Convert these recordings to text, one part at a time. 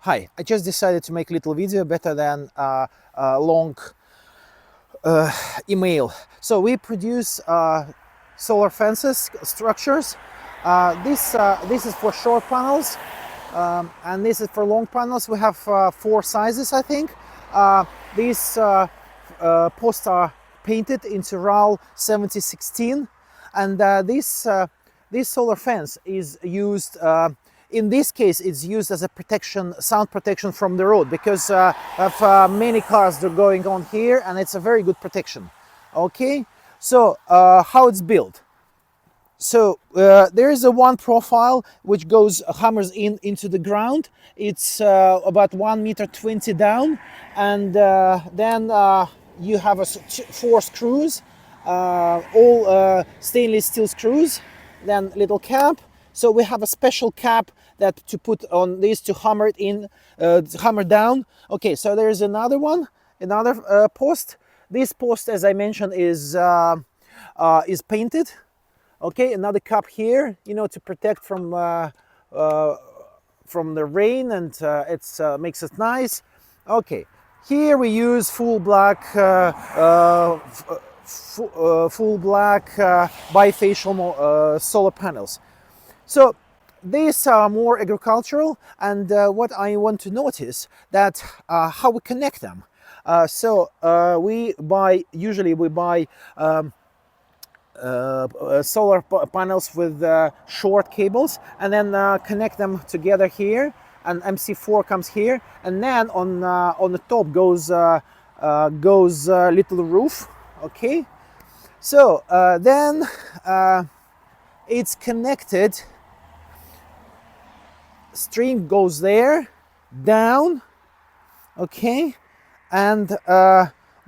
Hi, I just decided to make a little video better than a long email. So we produce solar fences, structures. This is for short panels, and this is for long panels. We have 4 sizes, I think. These posts are painted into RAL 7016, and this solar fence is used. In this case, it's used as a protection, sound protection from the road, because of many cars that are going on here, and it's a very good protection. Okay, so how it's built? So there is a one profile which goes hammers into the ground. It's about 1.20 meters down, and then you have 4 screws, all stainless steel screws, then little cap. So we have a special cap that to put on this to hammer it in, hammer down. Okay, so there is another one, another post. This post, as I mentioned, is painted. Okay, another cap here, you know, to protect from the rain, and it makes it nice. Okay, here we use full black bifacial solar panels. So these are more agricultural, and what I want to notice that how we connect them. Usually we buy solar panels with short cables, and then connect them together here, and MC4 comes here, and then on the top goes little roof. Okay, so then it's connected. String goes there, down. Okay, and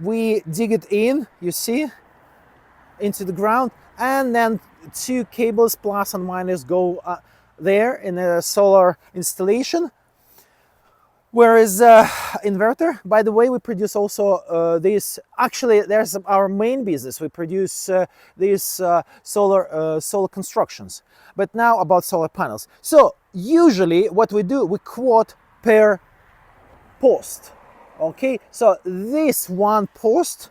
we dig it in, you see, into the ground, and then 2 cables plus and minus go there in a solar installation. Whereas inverter, by the way, we produce also this. Actually, there's our main business. We produce these solar constructions. But now about solar panels. So usually what we do, we quote per post. Okay, so this one post,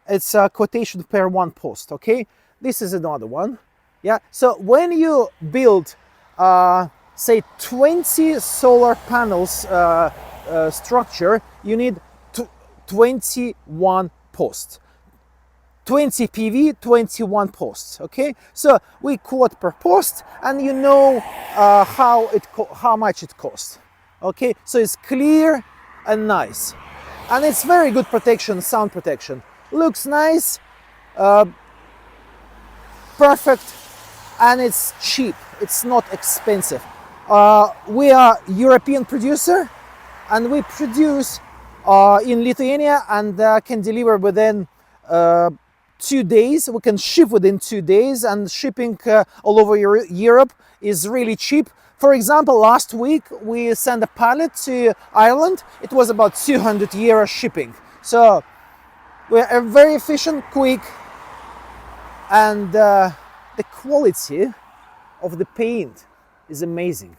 it's a quotation per one post. Okay, this is another one. Yeah, so when you build say 20 solar panels structure, you need 21 posts. 20 PV, 21 posts. Okay, so we quote per post, and you know how much it costs. Okay, so it's clear and nice, and it's very good protection, sound protection. Looks nice, perfect, and it's cheap. It's not expensive. We are European producer, and we produce in Lithuania, and can deliver within 2 days. We can ship within 2 days, and shipping all over Europe is really cheap. For example, last week we sent a pallet to Ireland. It was about €200 shipping. So we're very efficient, quick, and the quality of the paint is amazing.